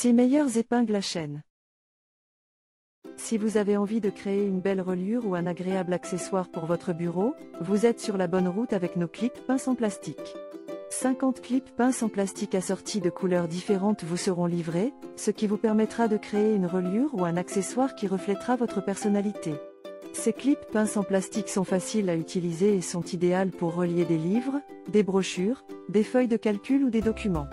6 meilleures épingles à chaîne. Si vous avez envie de créer une belle reliure ou un agréable accessoire pour votre bureau, vous êtes sur la bonne route avec nos clips pinces en plastique. 50 clips pinces en plastique assortis de couleurs différentes vous seront livrés, ce qui vous permettra de créer une reliure ou un accessoire qui reflètera votre personnalité. Ces clips pinces en plastique sont faciles à utiliser et sont idéales pour relier des livres, des brochures, des feuilles de calcul ou des documents.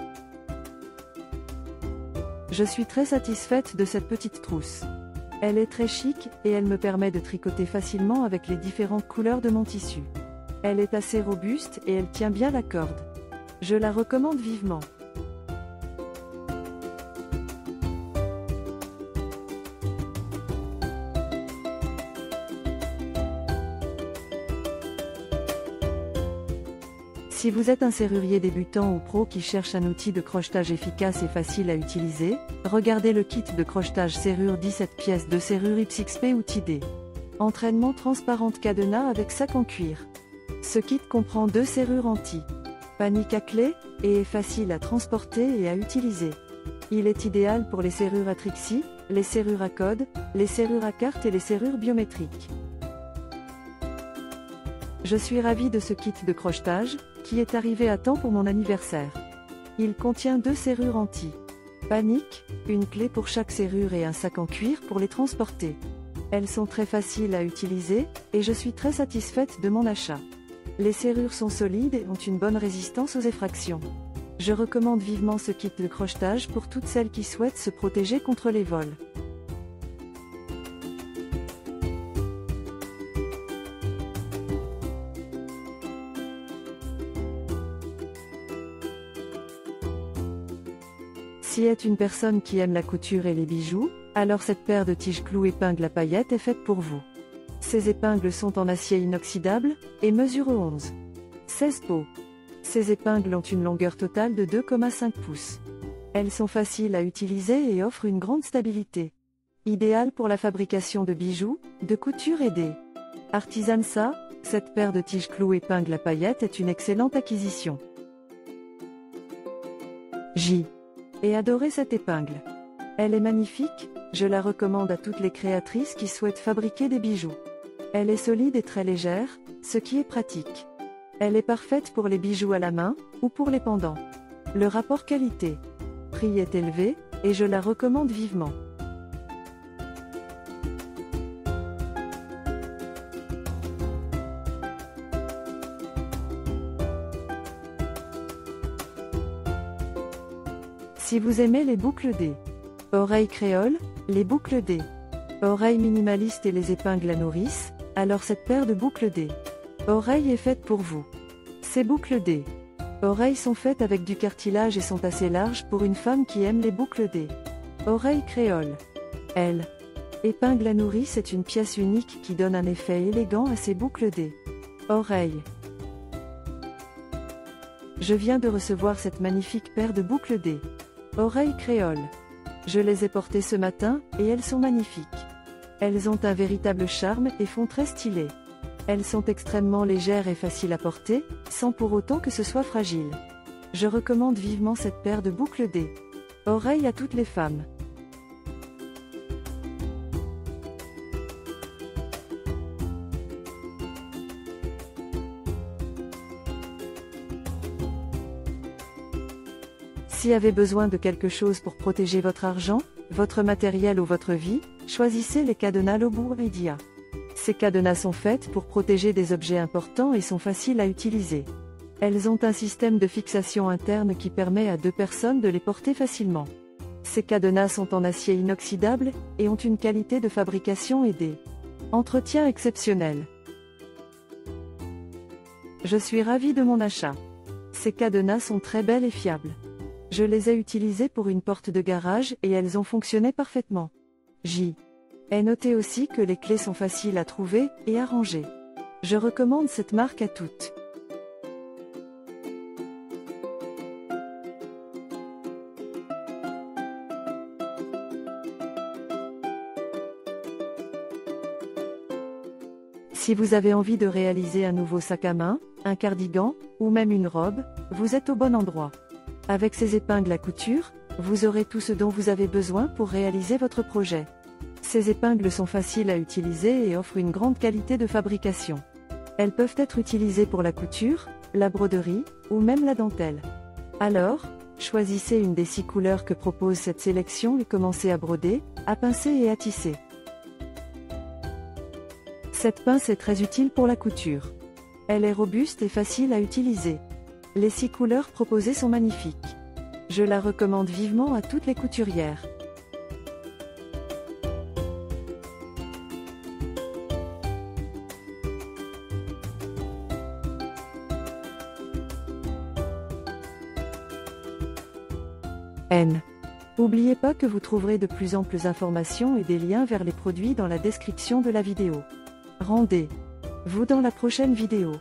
Je suis très satisfaite de cette petite trousse. Elle est très chic et elle me permet de tricoter facilement avec les différentes couleurs de mon tissu. Elle est assez robuste et elle tient bien la corde. Je la recommande vivement. Si vous êtes un serrurier débutant ou pro qui cherche un outil de crochetage efficace et facile à utiliser, regardez le kit de crochetage serrure 17 pièces de serrure XXP outil D. Entraînement transparente cadenas avec sac en cuir. Ce kit comprend 2 serrures anti-panique à clé et est facile à transporter et à utiliser. Il est idéal pour les serrures à Trixie, les serrures à code, les serrures à carte et les serrures biométriques. Je suis ravie de ce kit de crochetage, qui est arrivé à temps pour mon anniversaire. Il contient 2 serrures anti-panique, une clé pour chaque serrure et un sac en cuir pour les transporter. Elles sont très faciles à utiliser, et je suis très satisfaite de mon achat. Les serrures sont solides et ont une bonne résistance aux effractions. Je recommande vivement ce kit de crochetage pour toutes celles qui souhaitent se protéger contre les vols. Si êtes une personne qui aime la couture et les bijoux, alors cette paire de tiges clous épingles à paillettes est faite pour vous. Ces épingles sont en acier inoxydable et mesurent 11,16 peaux. Ces épingles ont une longueur totale de 2,5 pouces. Elles sont faciles à utiliser et offrent une grande stabilité. Idéales pour la fabrication de bijoux, de couture et des artisanats, cette paire de tiges clous épingles à paillettes est une excellente acquisition. J'ai adoré cette épingle. Elle est magnifique, je la recommande à toutes les créatrices qui souhaitent fabriquer des bijoux. Elle est solide et très légère, ce qui est pratique. Elle est parfaite pour les bijoux à la main, ou pour les pendants. Le rapport qualité-prix est élevé, et je la recommande vivement. Si vous aimez les boucles D, oreilles créoles, les boucles D, oreilles minimalistes et les épingles à nourrice, alors cette paire de boucles D, oreilles est faite pour vous. Ces boucles D, oreilles sont faites avec du cartilage et sont assez larges pour une femme qui aime les boucles D, oreilles créoles. Elle, épingle à nourrice est une pièce unique qui donne un effet élégant à ces boucles D, oreilles. Je viens de recevoir cette magnifique paire de boucles D, oreilles créoles. Je les ai portées ce matin, et elles sont magnifiques. Elles ont un véritable charme et font très stylé. Elles sont extrêmement légères et faciles à porter, sans pour autant que ce soit fragile. Je recommande vivement cette paire de boucles D, oreilles à toutes les femmes. Si vous avez besoin de quelque chose pour protéger votre argent, votre matériel ou votre vie, choisissez les cadenas Lobo Media. Ces cadenas sont faites pour protéger des objets importants et sont faciles à utiliser. Elles ont un système de fixation interne qui permet à 2 personnes de les porter facilement. Ces cadenas sont en acier inoxydable et ont une qualité de fabrication et des entretiens exceptionnels. Je suis ravie de mon achat. Ces cadenas sont très belles et fiables. Je les ai utilisées pour une porte de garage et elles ont fonctionné parfaitement. J'ai noté aussi que les clés sont faciles à trouver et à ranger. Je recommande cette marque à toutes. Si vous avez envie de réaliser un nouveau sac à main, un cardigan, ou même une robe, vous êtes au bon endroit. Avec ces épingles à couture, Vous aurez tout ce dont vous avez besoin pour réaliser votre projet. Ces épingles sont faciles à utiliser et offrent une grande qualité de fabrication. Elles peuvent être utilisées pour la couture, la broderie, ou même la dentelle. Alors, choisissez une des 6 couleurs que propose cette sélection et commencez à broder, à pincer et à tisser. Cette pince est très utile pour la couture. Elle est robuste et facile à utiliser. Les 6 couleurs proposées sont magnifiques. Je la recommande vivement à toutes les couturières. N. N'oubliez pas que vous trouverez de plus amples informations et des liens vers les produits dans la description de la vidéo. Rendez-vous dans la prochaine vidéo.